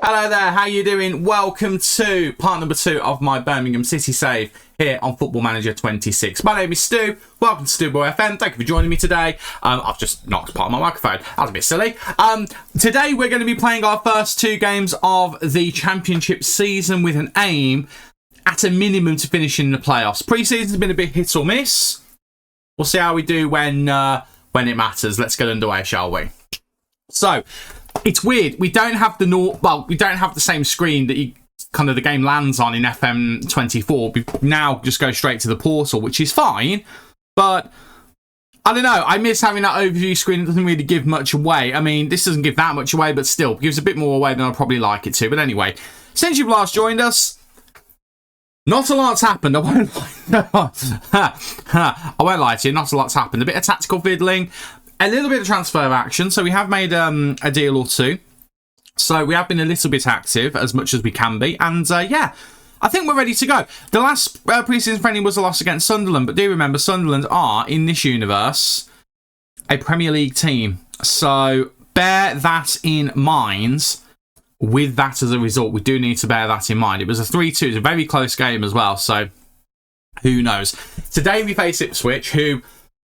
Hello there, how you doing? Welcome to part number 2 of my Birmingham City save here on Football Manager 26. My name is Stu. Welcome to Stu Boy FM. Thank you for joining me today. I've just knocked part of my microphone. That was a bit silly. Today we're going to be playing our first 2 games of the Championship season with an aim at a minimum to finish in the playoffs. Pre-season's been a bit hit or miss. We'll see how we do when it matters. Let's get underway, shall we? So, it's weird. We don't have the same screen that the game lands on in FM24. We now just go straight to the portal, which is fine. But I don't know. I miss having that overview screen. It doesn't really give much away. I mean, this doesn't give that much away, but still gives a bit more away than I'd probably like it to. But anyway, since you've last joined us, not a lot's happened. I won't lie to you. Not a lot's happened. A bit of tactical fiddling. A little bit of transfer action, so we have made a deal or two. So we have been a little bit active, as much as we can be. And yeah, I think we're ready to go. The last pre-season friendly was a loss against Sunderland, but do remember, Sunderland are, in this universe, a Premier League team. So bear that in mind. With that as a result, we do need to bear that in mind. It was a 3-2. It was a very close game as well, so who knows. Today we face Ipswich, who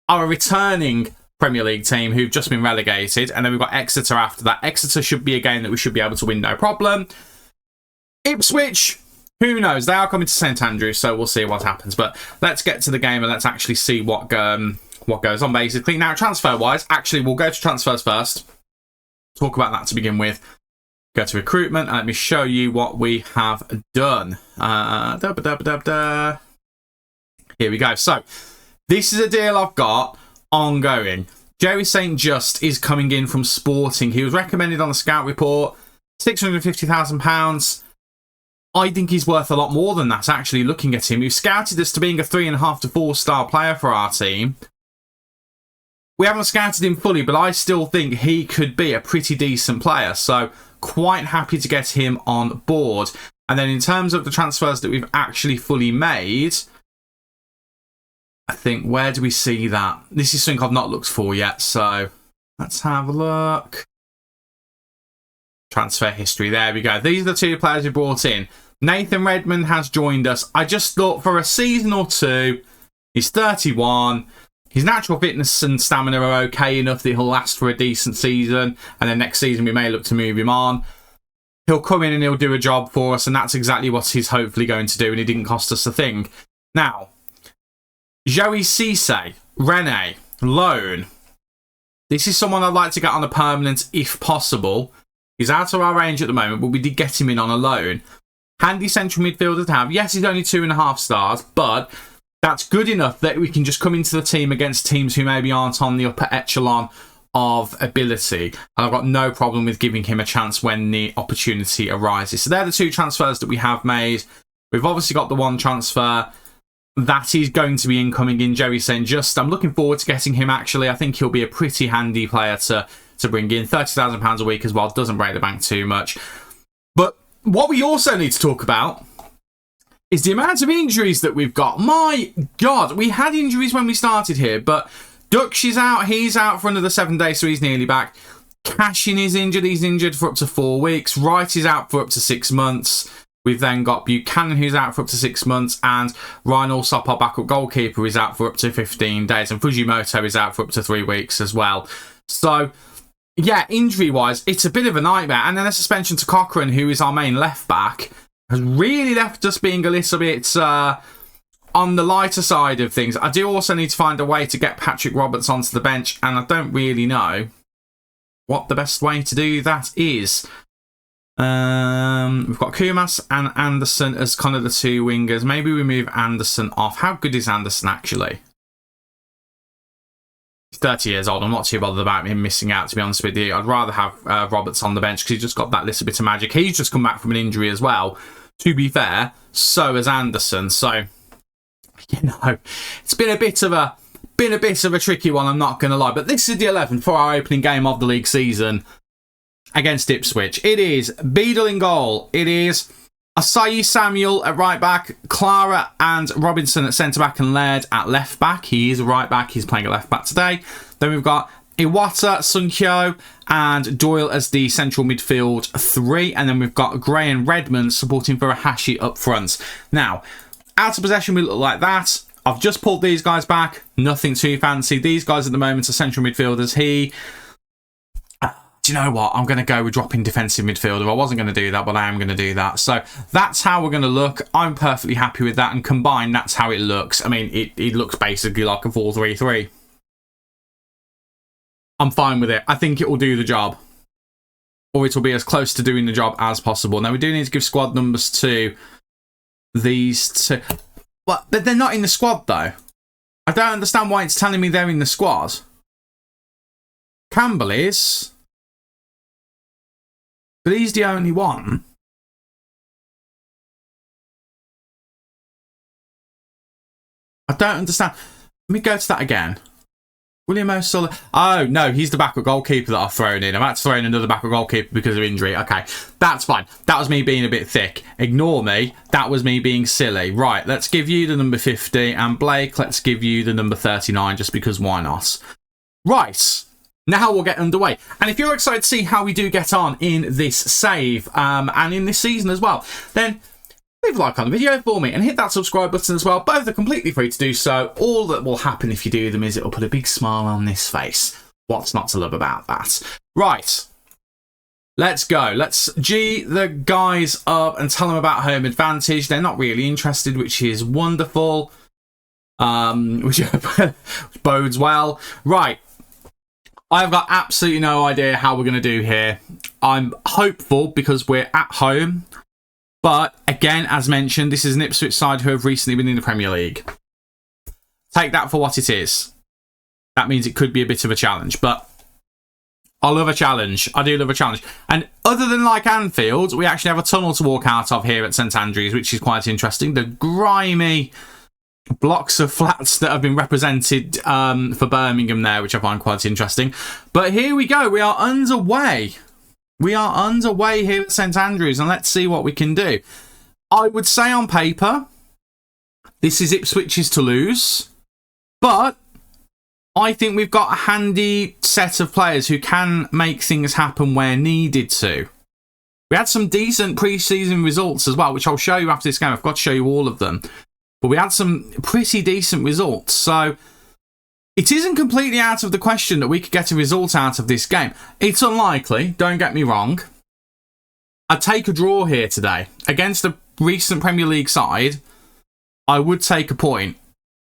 are a returning Premier League team who've just been relegated, and then we've got Exeter after that. Exeter should be a game that we should be able to win, no problem. Ipswich, who knows? They are coming to St Andrews, so we'll see what happens. But let's get to the game and let's actually see what goes on, basically. Now, transfer-wise, actually, we'll go to transfers first. Talk about that to begin with. Go to recruitment, and let me show you what we have done. Here we go. So, this is a deal I've got ongoing. Jerry St Just is coming in from Sporting. He was recommended on the scout report, £650,000. I think he's worth a lot more than that, actually, looking at him. We've scouted this to being a 3.5 to 4 star player for our team. We haven't scouted him fully, but I still think he could be a pretty decent player. So, quite happy to get him on board. And then in terms of the transfers that we've actually fully made, I think, where do we see that? This is something I've not looked for yet, so let's have a look. Transfer history, there we go. These are the 2 players we brought in. Nathan Redmond has joined us. I just thought for a season or 2, he's 31. His natural fitness and stamina are okay enough that he'll last for a decent season, and then next season we may look to move him on. He'll come in and he'll do a job for us, and that's exactly what he's hopefully going to do, and he didn't cost us a thing. Now, Joey Cisse, Rene, loan. This is someone I'd like to get on a permanent if possible. He's out of our range at the moment, but we did get him in on a loan. Handy central midfielder to have. Yes, he's only 2.5 stars, but that's good enough that we can just come into the team against teams who maybe aren't on the upper echelon of ability. And I've got no problem with giving him a chance when the opportunity arises. So they're the 2 transfers that we have made. We've obviously got the 1 transfer that is going to be incoming in, Jerry St Just. I'm looking forward to getting him, actually. I think he'll be a pretty handy player to bring in. £30,000 a week as well. Doesn't break the bank too much. But what we also need to talk about is the amount of injuries that we've got. My God, we had injuries when we started here, but Dutch is out. He's out for another 7 days, so he's nearly back. Cashin is injured. He's injured for up to 4 weeks. Wright is out for up to 6 months. We've then got Buchanan, who's out for up to 6 months, and Ryan Allsop, our backup goalkeeper, is out for up to 15 days, and Fujimoto is out for up to 3 weeks as well. So, yeah, injury-wise, it's a bit of a nightmare. And then a suspension to Cochrane, who is our main left-back, has really left us being a little bit on the lighter side of things. I do also need to find a way to get Patrick Roberts onto the bench, and I don't really know what the best way to do that is. We've got Kumas and Anderson as kind of the 2 wingers. Maybe we move Anderson off. How good is Anderson, actually? He's 30 years old. I'm not too bothered about him missing out, to be honest with you. I'd rather have Roberts on the bench because he's just got that little bit of magic. He's just come back from an injury as well, to be fair. So has Anderson. So, you know, it's been a bit of a tricky one, I'm not going to lie. But this is the 11th for our opening game of the league season against Ipswich. It is Beadle in goal. It is Asayi Samuel at right back, Clara and Robinson at centre back, and Laird at left back. He is a right back. He's playing at left back today. Then we've got Iwata, Sun Hyo, and Doyle as the central midfield 3. And then we've got Gray and Redmond supporting Furuhashi up front. Now, out of possession, we look like that. I've just pulled these guys back. Nothing too fancy. These guys at the moment are central midfielders. Do you know what? I'm going to go with dropping defensive midfielder. I wasn't going to do that, but I am going to do that. So that's how we're going to look. I'm perfectly happy with that. And combined, that's how it looks. I mean, it looks basically like a 4-3-3. I'm fine with it. I think it will do the job. Or it will be as close to doing the job as possible. Now, we do need to give squad numbers to these two. But they're not in the squad, though. I don't understand why it's telling me they're in the squad. Campbell is... But he's the only one. I don't understand. Let me go to that again. William O'Sullivan. Oh, no, he's the backup goalkeeper that I've thrown in. I've had to throw in another backup goalkeeper because of injury. Okay, that's fine. That was me being a bit thick. Ignore me. That was me being silly. Right, let's give you the number 50. And Blake, let's give you the number 39 just because why not? Right. Now we'll get underway. And if you're excited to see how we do get on in this save and in this season as well, then leave a like on the video for me and hit that subscribe button as well. Both are completely free to do so. All that will happen if you do them is it'll put a big smile on this face. What's not to love about that? Right. Let's go. Let's G the guys up and tell them about home advantage. They're not really interested, which is wonderful. Which bodes well. Right. I've got absolutely no idea how we're going to do here. I'm hopeful because we're at home. But again, as mentioned, this is an Ipswich side who have recently been in the Premier League. Take that for what it is. That means it could be a bit of a challenge. But I love a challenge. I do love a challenge. And other than like Anfield, we actually have a tunnel to walk out of here at St Andrews, which is quite interesting. The grimy blocks of flats that have been represented for Birmingham there, which I find quite interesting. But here we go. We are underway. We are underway here at St Andrews, and let's see what we can do. I would say on paper, this is Ipswich's to lose, but I think we've got a handy set of players who can make things happen where needed to. We had some decent pre-season results as well, which I'll show you after this game. I've got to show you all of them. But we had some pretty decent results. So it isn't completely out of the question that we could get a result out of this game. It's unlikely, don't get me wrong. I'd take a draw here today. Against a recent Premier League side, I would take a point.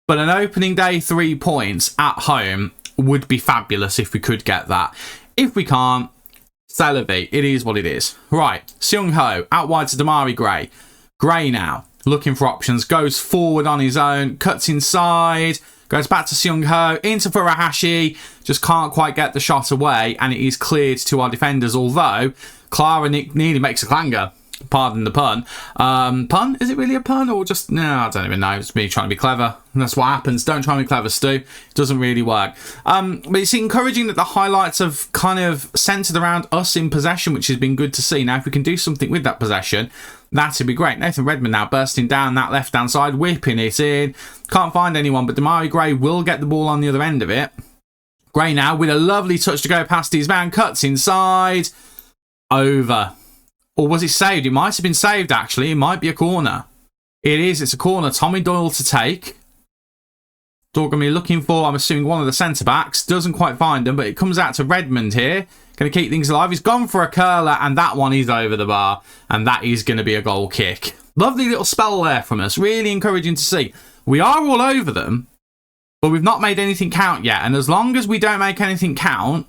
But an opening day 3 points at home would be fabulous if we could get that. If we can't, c'est la vie. It is what it is. Right, Seung Ho, out wide to Damari Gray. Gray now. Looking for options, goes forward on his own, cuts inside, goes back to Seung Ho, into Furuhashi, just can't quite get the shot away, and it is cleared to our defenders, although Clara nearly makes a clanger. Pardon the pun. Pun? Is it really a pun, or just... No, I don't even know. It's me trying to be clever. That's what happens. Don't try and be clever, Stu. It doesn't really work. But it's encouraging that the highlights have kind of centred around us in possession, which has been good to see. Now, if we can do something with that possession, that'd be great. Nathan Redmond now bursting down that left-hand side, whipping it in. Can't find anyone, but Damari Gray will get the ball on the other end of it. Gray now with a lovely touch to go past his man, cuts inside. Over. Or was it saved? It might have been saved, actually. It might be a corner. It is. It's a corner. Tommy Doyle to take. Doyle going to be looking for, I'm assuming, one of the centre-backs. Doesn't quite find them, but it comes out to Redmond here. Going to keep things alive. He's gone for a curler, and that one is over the bar. And that is going to be a goal kick. Lovely little spell there from us. Really encouraging to see. We are all over them, but we've not made anything count yet. And as long as we don't make anything count...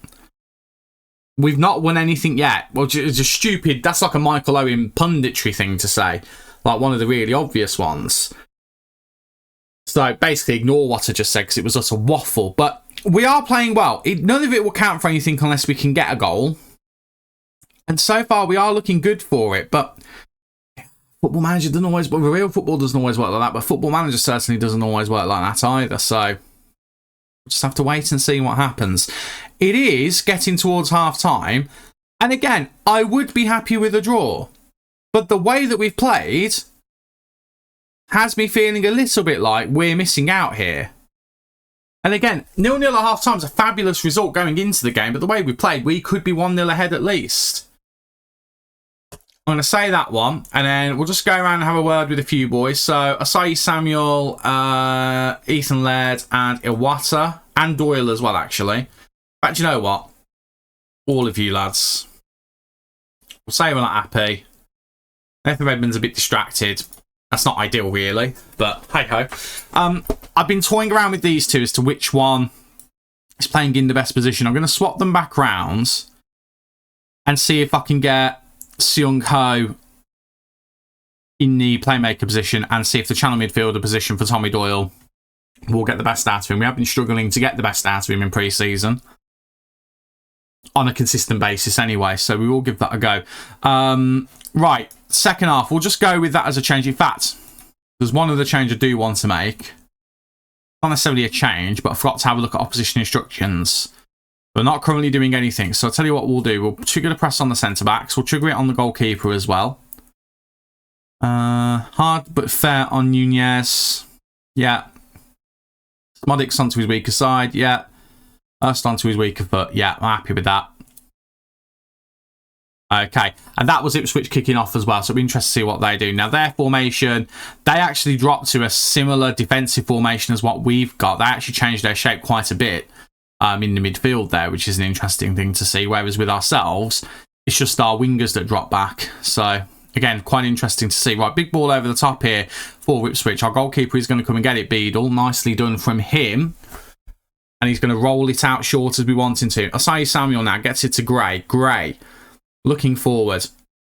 We've not won anything yet. Well, it's just stupid. That's like a Michael Owen punditry thing to say. Like one of the really obvious ones. So basically ignore what I just said because it was just a waffle. But we are playing well. None of it will count for anything unless we can get a goal. And so far we are looking good for it. But Football Manager doesn't always... Well, real football doesn't always work like that. But Football Manager certainly doesn't always work like that either. So... just have to wait and see what happens. It is getting towards half-time. And again, I would be happy with a draw. But the way that we've played has me feeling a little bit like we're missing out here. And again, 0-0 at half-time is a fabulous result going into the game, but the way we played, we could be 1-0 ahead at least. I'm going to say that one, and then we'll just go around and have a word with a few boys. So, Asai Samuel, Ethan Laird, and Iwata, and Doyle as well, actually. But you know what? All of you lads. We'll say we're not happy. Nathan Redmond's a bit distracted. That's not ideal, really, but hey-ho. I've been toying around with these two as to which one is playing in the best position. I'm going to swap them back round and see if I can get Seung Ho in the playmaker position and see if the channel midfielder position for Tommy Doyle will get the best out of him. We have been struggling to get the best out of him in pre-season on a consistent basis anyway, so we will give that a go. Right, second half, we'll just go with that as a change. In fact, there's one other change I do want to make. Not necessarily a change, but I forgot to have a look at opposition instructions. We're not currently doing anything, so I'll tell you what we'll do. We'll trigger the press on the centre-backs. We'll trigger it on the goalkeeper as well. Hard but fair on Nunez. Yeah. Smodix onto his weaker side. Yeah. Hurst onto his weaker foot. Yeah, I'm happy with that. Okay, and that was Ipswich kicking off as well, so it'll be interesting to see what they do. Now, their formation, they actually dropped to a similar defensive formation as what we've got. They actually changed their shape quite a bit in the midfield there, which is an interesting thing to see, whereas with ourselves, it's just our wingers that drop back. So, again, quite interesting to see. Right, big ball over the top here for Ipswich. Our goalkeeper is going to come and get it, Beadle. Nicely done from him. And he's going to roll it out short as we want him to. Asai Samuel now gets it to Gray. Gray. Looking forward.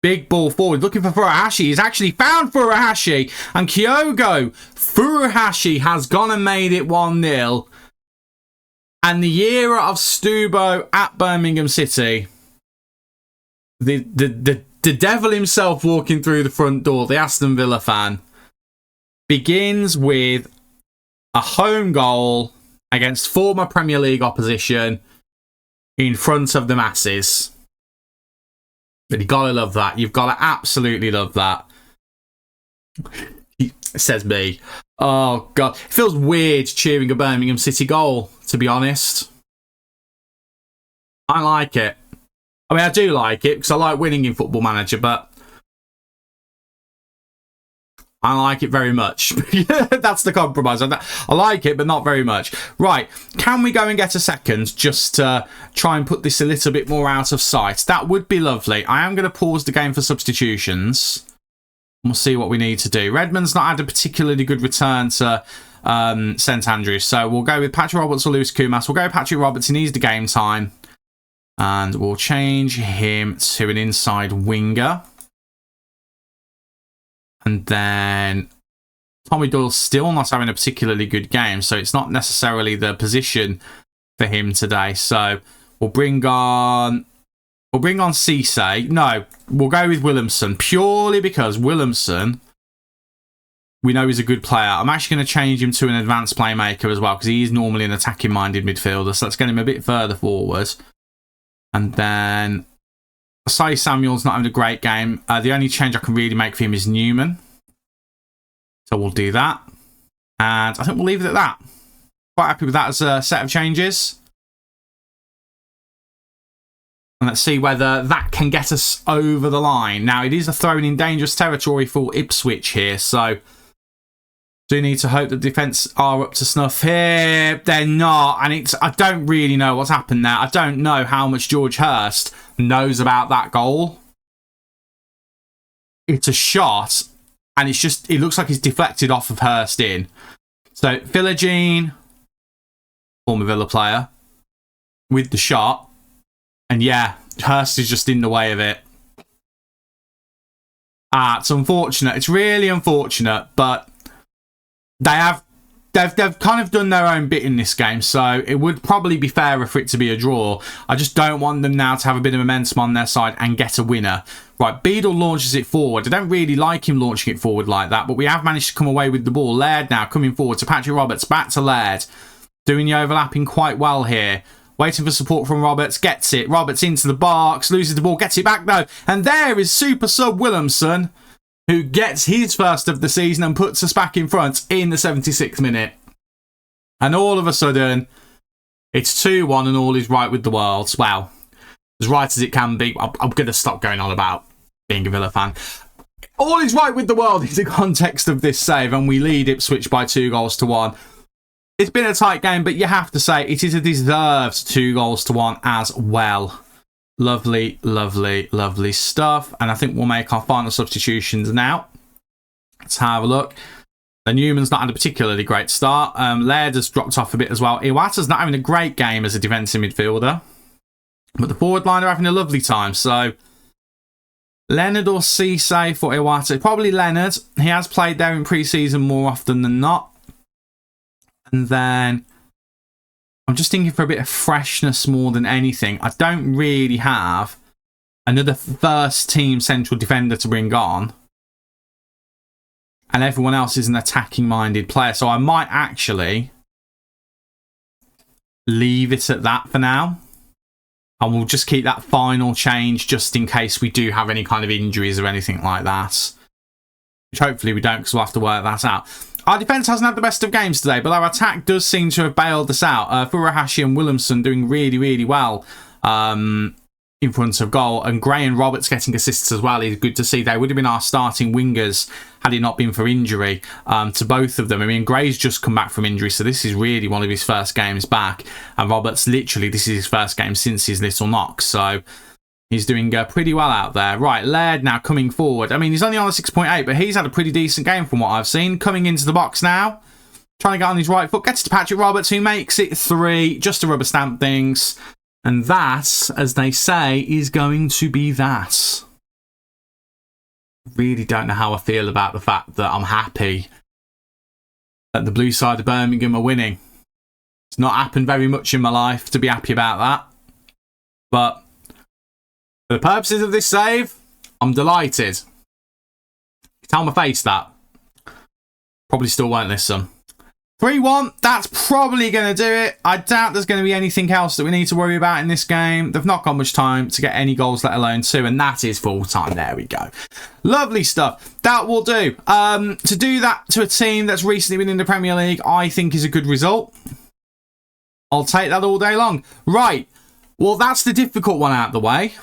Big ball forward. Looking for Furuhashi. He's actually found Furuhashi. And Kyogo Furuhashi has gone and made it 1-0. And the era of Stubo at Birmingham City. The devil himself walking through the front door, the Aston Villa fan, begins with a home goal against former Premier League opposition in front of the masses. But you've got to love that. You've got to absolutely love that. Says me. Oh, God. It feels weird cheering a Birmingham City goal, to be honest. I like it. I mean, I do like it because I like winning in Football Manager, but I like it very much. That's the compromise. I like it, but not very much. Right, can we go and get a second just to try and put this a little bit more out of sight? That would be lovely. I am going to pause the game for substitutions. We'll see what we need to do. Redmond's not had a particularly good return to St Andrews, so we'll go with Patrick Roberts or Lewis Kumas. We'll go with Patrick Roberts. He needs the game time. And we'll change him to an inside winger. And then Tommy Doyle's still not having a particularly good game, so it's not necessarily the position for him today. So we'll bring on Cisse. No, we'll go with Williamson, purely because Williamson, we know he's a good player. I'm actually going to change him to an advanced playmaker as well, because he is normally an attacking-minded midfielder, so let's get him a bit further forward. And then Asai Samuel's not having a great game. The only change I can really make for him is Newman. So we'll do that. And I think we'll leave it at that. Quite happy with that as a set of changes. And let's see whether that can get us over the line. Now, it is a thrown in dangerous territory for Ipswich here. So do need to hope the defence are up to snuff here. They're not. And I don't really know what's happened there. I don't know how much George Hurst knows about that goal. It's a shot, and it looks like it's deflected off of Hurst in. So Philogene, former Villa player, with the shot, and yeah, Hurst is just in the way of it. It's unfortunate. It's really unfortunate, but They've kind of done their own bit in this game, so it would probably be fairer for it to be a draw. I just don't want them now to have a bit of momentum on their side and get a winner. Right, Beadle launches it forward. I don't really like him launching it forward like that, but we have managed to come away with the ball. Laird now coming forward to Patrick Roberts, back to Laird. Doing the overlapping quite well here. Waiting for support from Roberts, gets it. Roberts into the box, loses the ball, gets it back though. And there is super sub Williamson, who gets his first of the season and puts us back in front in the 76th minute. And all of a sudden, it's 2-1 and all is right with the world. Well, as right as it can be. I'm going to stop going on about being a Villa fan. All is right with the world in the context of this save, and we lead Ipswich by 2-1. It's been a tight game, but you have to say it is a deserved 2-1 as well. Lovely, lovely, lovely stuff. And I think we'll make our final substitutions now. Let's have a look. The Newman's not had a particularly great start. Laird has dropped off a bit as well. Iwata's not having a great game as a defensive midfielder. But the forward line are having a lovely time. So, Leonard or Cisse for Iwata. Probably Leonard. He has played there in pre-season more often than not. And then, I'm just thinking for a bit of freshness more than anything. I don't really have another first team central defender to bring on. And everyone else is an attacking-minded player. So I might actually leave it at that for now. And we'll just keep that final change just in case we do have any kind of injuries or anything like that. Which hopefully we don't, because we'll have to work that out. Our defence hasn't had the best of games today, but our attack does seem to have bailed us out. Furuhashi and Williamson doing really, really well in front of goal. And Gray and Roberts getting assists as well is good to see. They would have been our starting wingers had it not been for injury to both of them. I mean, Gray's just come back from injury, so this is really one of his first games back. And Roberts, literally, this is his first game since his little knock. So he's doing pretty well out there. Right, Laird now coming forward. I mean, he's only on a 6.8, but he's had a pretty decent game from what I've seen. Coming into the box now, trying to get on his right foot. Gets to Patrick Roberts, who makes it 3, just to rubber stamp things. And that, as they say, is going to be that. Really don't know how I feel about the fact that I'm happy that the blue side of Birmingham are winning. It's not happened very much in my life to be happy about that. But for the purposes of this save, I'm delighted. Tell my face that. Probably still won't listen. 3-1, that's probably going to do it. I doubt there's going to be anything else that we need to worry about in this game. They've not got much time to get any goals, let alone 2, and that is full time. There we go. Lovely stuff. That will do. To do that to a team that's recently been in the Premier League, I think is a good result. I'll take that all day long. Right, well, that's the difficult one out of the way.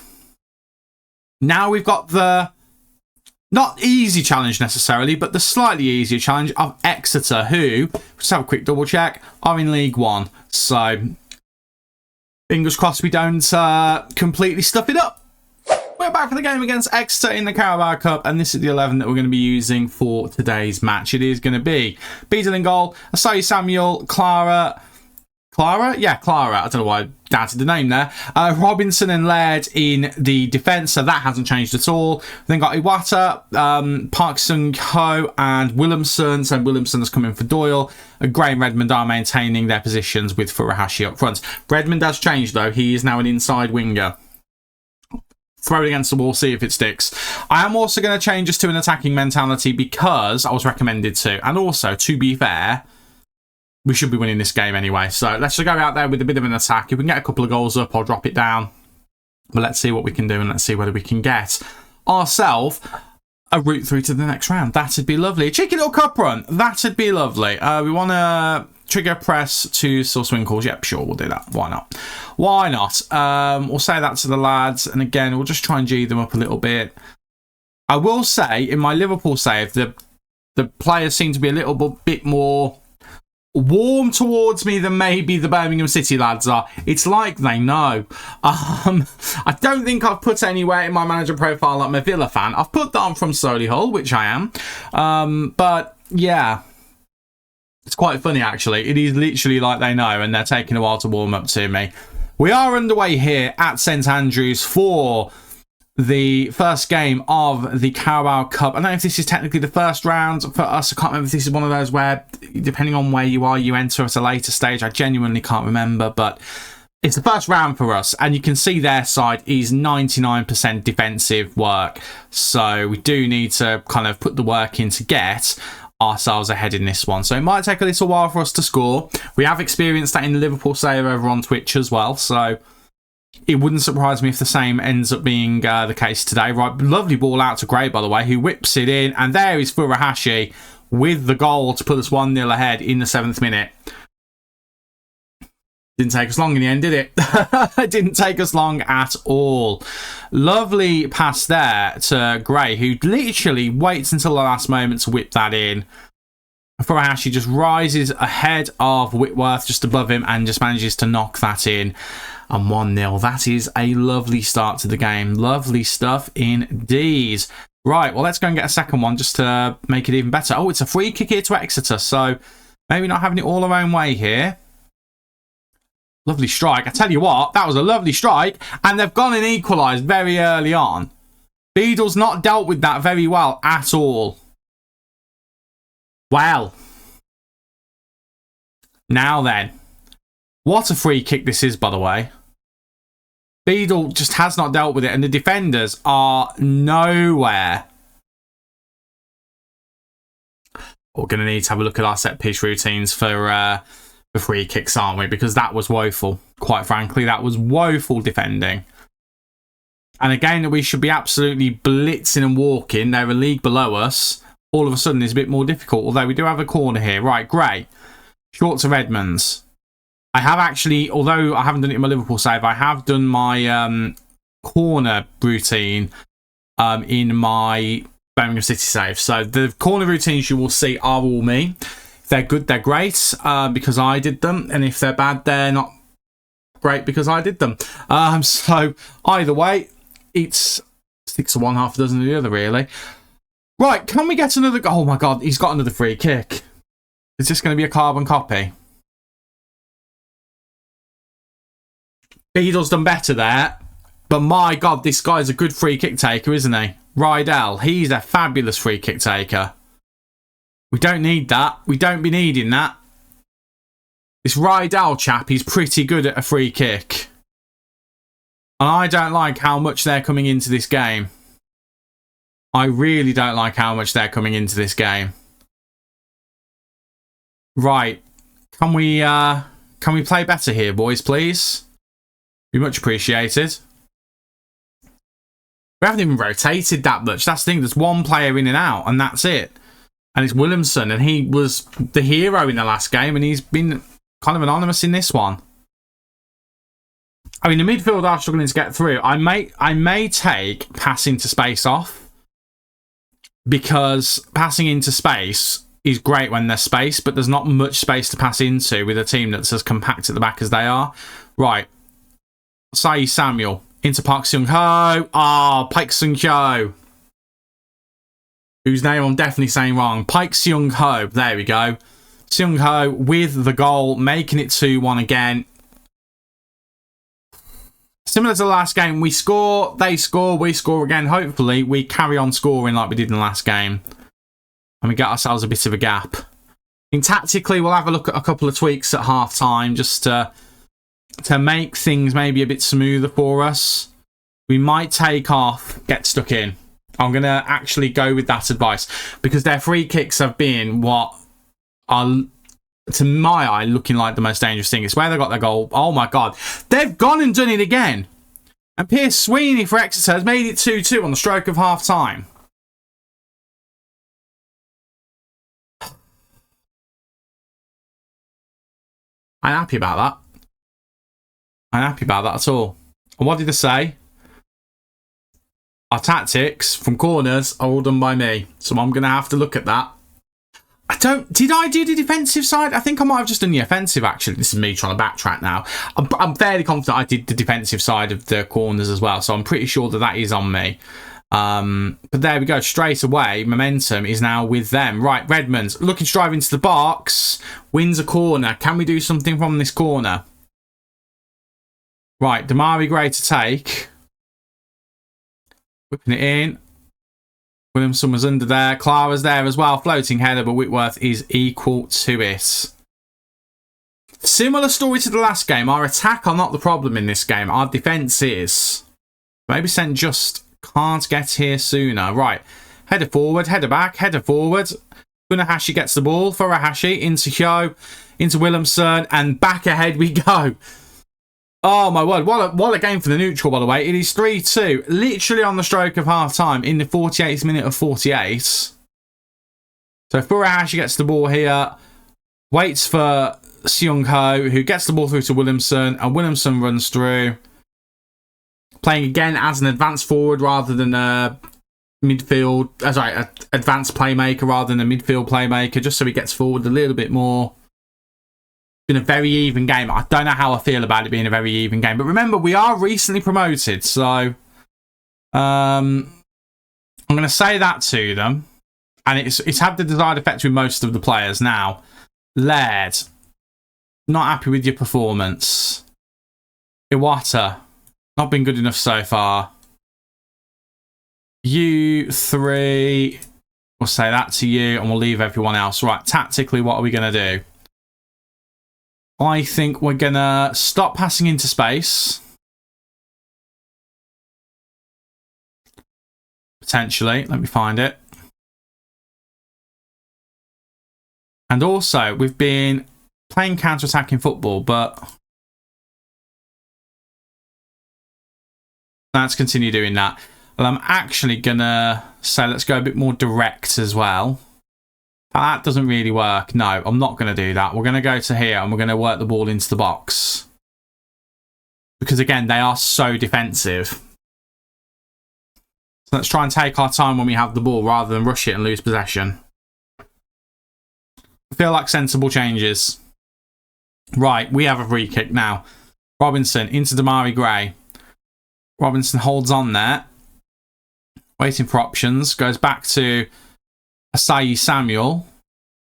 Now we've got the not easy challenge necessarily, but the slightly easier challenge of Exeter, who, let's have a quick double check, are in League One. So, fingers crossed we don't completely stuff it up. We're back for the game against Exeter in the Carabao Cup, and this is the 11 that we're going to be using for today's match. It is going to be Beadle in goal, Asai Samuel, Clara? Yeah, Clara. I don't know why I doubted the name there. Robinson and Laird in the defence, so that hasn't changed at all. Then got Iwata, Park Sung-ho and Williamson. So Williamson has come in for Doyle. Gray and Redmond are maintaining their positions with Furuhashi up front. Redmond has changed though. He is now an inside winger. Throw it against the wall, see if it sticks. I am also going to change us to an attacking mentality because I was recommended to. And also, to be fair, we should be winning this game anyway. So let's just go out there with a bit of an attack. If we can get a couple of goals up, I'll drop it down. But let's see what we can do and let's see whether we can get ourselves a route through to the next round. That'd be lovely. A cheeky little cup run. That'd be lovely. We want to trigger press to source win calls. Yep, sure, we'll do that. Why not? Why not? We'll say that to the lads. And again, we'll just try and G them up a little bit. I will say, in my Liverpool save, the players seem to be a little bit more warm towards me than maybe the Birmingham City lads are. It's like they know. I don't think I've put anywhere in my manager profile like I'm a Villa fan. I've put that on from Solihull, which I am. But yeah, it's quite funny actually. It is literally like they know and they're taking a while to warm up to me. We are underway here at St Andrews for the first game of the Carabao Cup. I don't know if this is technically the first round for us. I can't remember if this is one of those where, depending on where you are, you enter at a later stage. I genuinely can't remember, but it's the first round for us. And you can see their side is 99% defensive work. So we do need to kind of put the work in to get ourselves ahead in this one. So it might take a little while for us to score. We have experienced that in the Liverpool save over on Twitch as well. So it wouldn't surprise me if the same ends up being the case today. Right, lovely ball out to Gray, by the way, who whips it in. And there is Furuhashi with the goal to put us 1-0 ahead in the 7th minute. Didn't take us long in the end, did it? It didn't take us long at all. Lovely pass there to Gray, who literally waits until the last moment to whip that in. Furuhashi just rises ahead of Whitworth, just above him, and just manages to knock that in. And 1-0. That is a lovely start to the game. Lovely stuff indeed. Right, well, let's go and get a second one just to make it even better. Oh, it's a free kick here to Exeter, so maybe not having it all our own way here. Lovely strike. I tell you what, that was a lovely strike, and they've gone and equalised very early on. Beadle's not dealt with that very well at all. Well, now then, what a free kick this is, by the way. Beadle just has not dealt with it, and the defenders are nowhere. We're going to need to have a look at our set piece routines for free kicks, aren't we? Because that was woeful. Quite frankly, that was woeful defending. And a game that we should be absolutely blitzing and walking, they're a league below us, all of a sudden is a bit more difficult. Although we do have a corner here. Right, Gray. Short to Redmonds. I have actually, although I haven't done it in my Liverpool save, I have done my corner routine in my Birmingham City save. So the corner routines you will see are all me. If they're good, they're great because I did them. And if they're bad, they're not great because I did them. So either way, it's 6 of one, half a dozen of the other, really. Right, can we get another... Oh, my God, he's got another free kick. Is this going to be a carbon copy? Beadle's done better there. But my God, this guy's a good free kick taker, isn't he? Rydell, he's a fabulous free kick taker. We don't need that. We don't be needing that. This Rydell chap, he's pretty good at a free kick. And I don't like how much they're coming into this game. I really don't like how much they're coming into this game. Right. Can we play better here, boys, please? Be much appreciated. We haven't even rotated that much. That's the thing. There's one player in and out, and that's it. And it's Williamson, and he was the hero in the last game, and he's been kind of anonymous in this one. I mean, the midfield are struggling to get through. I may take passing to space off, because passing into space is great when there's space, but there's not much space to pass into with a team that's as compact at the back as they are. Right. Sai Samuel into Park Seung-ho. Park Seung-ho. Whose name I'm definitely saying wrong. Park Seung-ho. There we go. Seung-ho with the goal, making it 2-1 again. Similar to the last game, we score, they score, we score again. Hopefully, we carry on scoring like we did in the last game. And we get ourselves a bit of a gap. And tactically, we'll have a look at a couple of tweaks at half-time just to make things maybe a bit smoother for us. We might take off, get stuck in. I'm going to actually go with that advice. Because their free kicks have been what are, to my eye, looking like the most dangerous thing. It's where they got their goal. Oh my God. They've gone and done it again. And Pierce Sweeney for Exeter has made it 2-2 on the stroke of half-time. I'm happy about that. I'm happy about that at all. And what did I say? Our tactics from corners are all done by me. So I'm going to have to look at that. Did I do the defensive side? I think I might have just done the offensive, actually. This is me trying to backtrack now. I'm fairly confident I did the defensive side of the corners as well. So I'm pretty sure that that is on me. But there we go. Straight away, momentum is now with them. Right, Redmonds looking to drive into the box. Wins a corner. Can we do something from this corner? Right, Damari Gray to take. Whipping it in. Williamson was under there. Clara's there as well. Floating header, but Whitworth is equal to it. Similar story to the last game. Our attack are not the problem in this game. Our defence is. Maybe St. Just can't get here sooner. Right. Header forward, header back, header forward. Furuhashi gets the ball. Furuhashi into Hyo, into Williamson, and back ahead we go. Oh my word, what a game for the neutral, by the way. It is 3-2, literally on the stroke of half-time in the 48th minute of 48. So Furuhashi gets the ball here, waits for Seung-ho, who gets the ball through to Williamson, and Williamson runs through. Playing again as an advanced forward rather than a midfield, advanced playmaker rather than a midfield playmaker, just so he gets forward a little bit more. Been a very even game. I don't know how I feel about it being a very even game, but remember, we are recently promoted, so I'm going to say that to them, and it's had the desired effect with most of the players. Now, Laird, not happy with your performance. Iwata, not been good enough so far. You three, we'll say that to you, and we'll leave everyone else. Right, tactically, what are we going to do? I think we're going to stop passing into space. Potentially. Let me find it. And also, we've been playing counter-attacking football, but let's continue doing that. Well, I'm actually going to say let's go a bit more direct as well. That doesn't really work. No, I'm not going to do that. We're going to go to here and we're going to work the ball into the box. Because, again, they are so defensive. So let's try and take our time when we have the ball rather than rush it and lose possession. I feel like sensible changes. Right, we have a free kick now. Robinson into Damari Gray. Robinson holds on there. Waiting for options. Goes back to Asayi Samuel.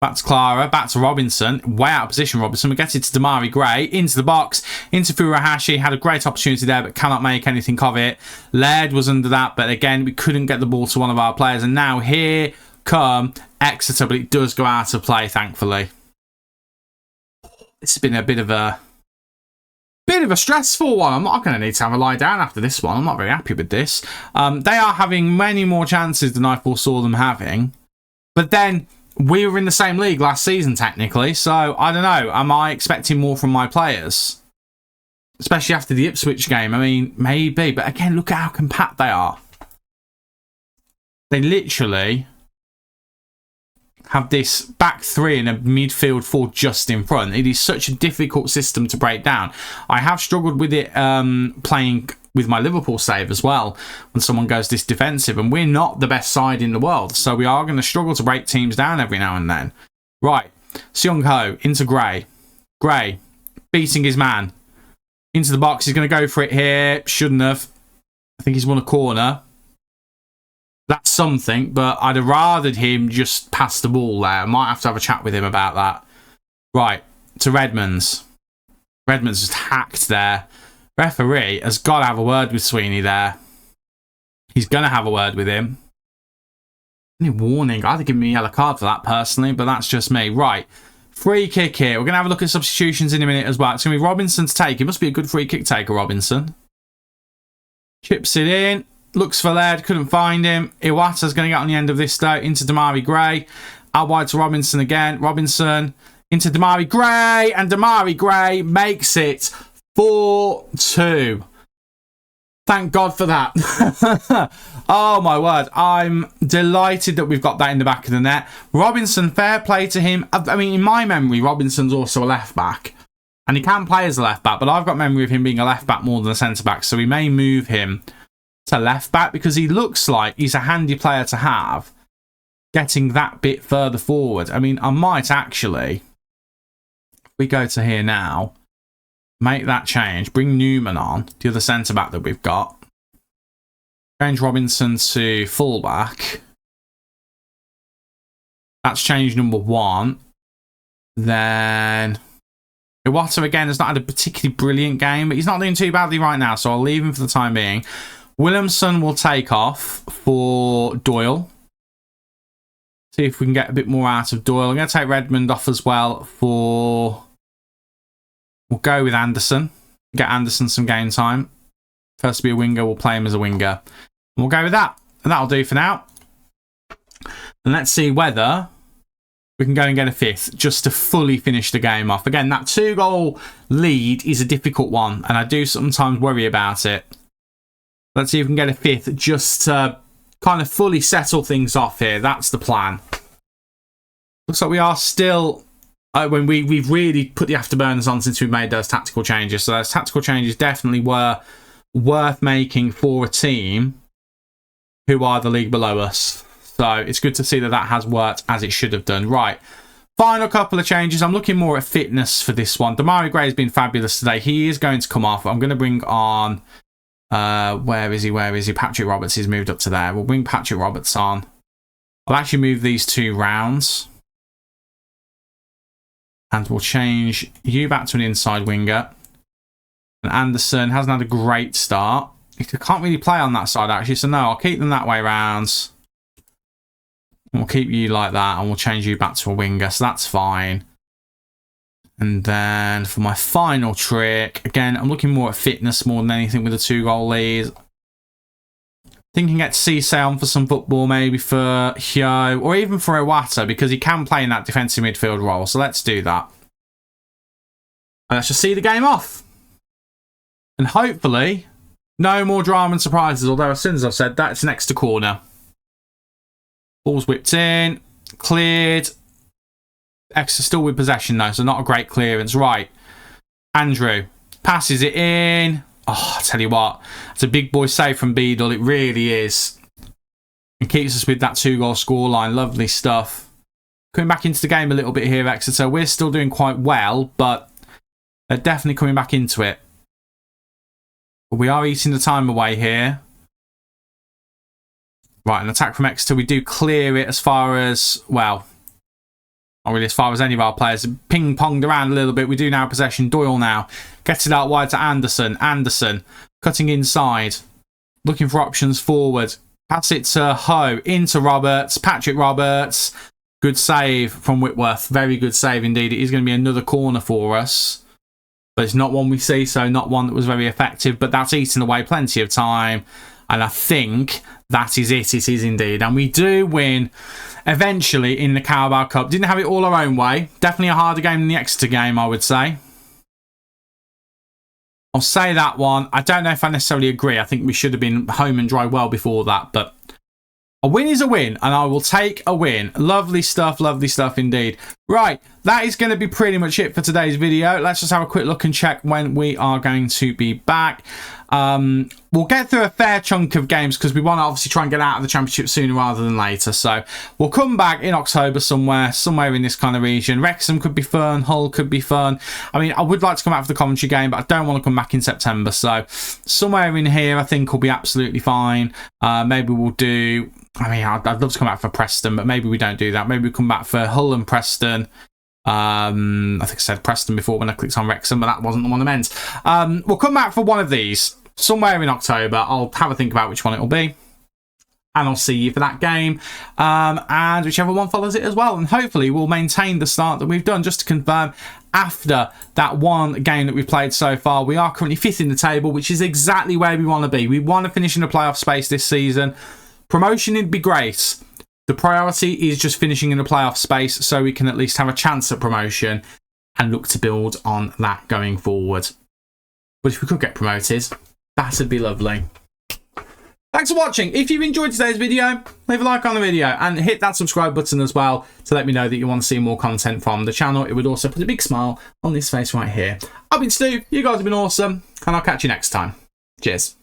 Back to Clara. Back to Robinson. Way out of position, Robinson. We get it to Damari Gray. Into the box. Into Furuhashi. Had a great opportunity there, but cannot make anything of it. Laird was under that, but again, we couldn't get the ball to one of our players. And now here come Exeter, but it does go out of play, thankfully. It's been a bit of a stressful one. I'm not going to need to have a lie down after this one. I'm not very happy with this. They are having many more chances than I foresaw them having. But then, we were in the same league last season, technically. So, I don't know. Am I expecting more from my players? Especially after the Ipswich game. I mean, maybe. But again, look at how compact they are. They literally have this back three and a midfield four just in front. It is such a difficult system to break down. I have struggled with it playing with my Liverpool save as well when someone goes this defensive, and we're not the best side in the world, so we are going to struggle to break teams down every now and then. Right, Seung-ho into Gray. Gray beating his man into the box. He's going to go for it here. Shouldn't have. I think he's won a corner. That's something, but I'd have rathered him just pass the ball there. I might have to have a chat with him about that. Right, to Redmond's. Redmond's just hacked there. Referee has got to have a word with Sweeney there. He's going to have a word with him. Any warning? I'd have given me a yellow card for that personally, but that's just me. Right, free kick here. We're going to have a look at substitutions in a minute as well. It's going to be Robinson to take. It must be a good free kick taker, Robinson. Chips it in. Looks for Laird, couldn't find him. Iwata's going to get on the end of this though. Into Damari Gray. Out wide to Robinson again. Robinson into Damari Gray. And Damari Gray makes it 4-2. Thank God for that. Oh my word. I'm delighted that we've got that in the back of the net. Robinson, fair play to him. I mean, in my memory, Robinson's also a left back. And he can play as a left back, but I've got memory of him being a left back more than a centre back. So we may move him to left back because he looks like he's a handy player to have, getting that bit further forward. I mean, I might actually, if we go to here now, make that change, bring Newman on, the other centre back that we've got, change Robinson to full back. That's change number 1. Then Iwata again has not had a particularly brilliant game, but he's not doing too badly right now, so I'll leave him for the time being. Williamson will take off for Doyle. See if we can get a bit more out of Doyle. I'm going to take Redmond off as well for... We'll go with Anderson. Get Anderson some game time. First to be a winger, we'll play him as a winger. And we'll go with that. And that'll do for now. And let's see whether we can go and get a 5th just to fully finish the game off. Again, that 2-goal lead is a difficult one, and I do sometimes worry about it. Let's see if we can get a 5th just to kind of fully settle things off here. That's the plan. Looks like we are still when we've really put the afterburners on since we made those tactical changes. So those tactical changes definitely were worth making for a team who are the league below us. So it's good to see that that has worked as it should have done. Right. Final couple of changes. I'm looking more at fitness for this one. Damari Gray has been fabulous today. He is going to come off. I'm going to bring on... where is he? Patrick Roberts has moved up to there. We'll bring Patrick Roberts on. I'll actually move these 2 rounds. And we'll change you back to an inside winger. And Anderson hasn't had a great start. He can't really play on that side, actually. So, no, I'll keep them that way round. We'll keep you like that, and we'll change you back to a winger, so that's fine. And then for my final trick, again, I'm looking more at fitness more than anything with the 2-goal lead. Thinking get Cisse on for some football, maybe for Hyo, or even for Iwata, because he can play in that defensive midfield role, so let's do that. And let's just see the game off. And hopefully, no more drama and surprises, although as soon as I've said that, it's an extra corner. Ball's whipped in, cleared. Exeter still with possession though, so not a great clearance. Right, Andrew passes it in. Oh, I tell you what, it's a big boy save from Beadle. It really is. And keeps us with that 2-goal scoreline. Lovely stuff. Coming back into the game a little bit here, Exeter. We're still doing quite well, but they're definitely coming back into it. But we are eating the time away here. Right, an attack from Exeter. We do clear it as far as, well, not really as far as any of our players. Ping-ponged around a little bit. We do now have possession. Doyle now gets it out wide to Anderson. Anderson cutting inside. Looking for options forward. Pass it to Ho. Into Roberts. Patrick Roberts. Good save from Whitworth. Very good save indeed. It is going to be another corner for us. But it's not one we see, so not one that was very effective. But that's eaten away plenty of time. And I think that is it. It is indeed. And we do win eventually in the Carabao Cup. Didn't have it all our own way. Definitely a harder game than the Exeter game, I would say. I'll say that one. I don't know if I necessarily agree. I think we should have been home and dry well before that. But a win is a win, and I will take a win. Lovely stuff indeed. Right, that is going to be pretty much it for today's video. Let's just have a quick look and check when we are going to be back. We'll get through a fair chunk of games because we want to obviously try and get out of the championship sooner rather than later. So we'll come back in October somewhere in this kind of region. Wrexham could be fun. Hull could be fun. I mean, I would like to come out for the Coventry game, but I don't want to come back in September. So somewhere in here, I think will be absolutely fine. Maybe we'll do... I mean, I'd love to come back for Preston, but maybe we don't do that. Maybe we come back for Hull and Preston. I think I said Preston before when I clicked on Wrexham, but that wasn't the one I meant. We'll come back for one of these somewhere in October. I'll have a think about which one it will be. And I'll see you for that game. And whichever one follows it as well. And hopefully we'll maintain the start that we've done. Just to confirm, after that one game that we've played so far, we are currently 5th in the table, which is exactly where we want to be. We want to finish in the playoff space this season. Promotion would be great. The priority is just finishing in the playoff space so we can at least have a chance at promotion and look to build on that going forward. But if we could get promoted, that would be lovely. Thanks for watching. If you've enjoyed today's video, leave a like on the video and hit that subscribe button as well to let me know that you want to see more content from the channel. It would also put a big smile on this face right here. I've been Stu, you guys have been awesome, and I'll catch you next time. Cheers.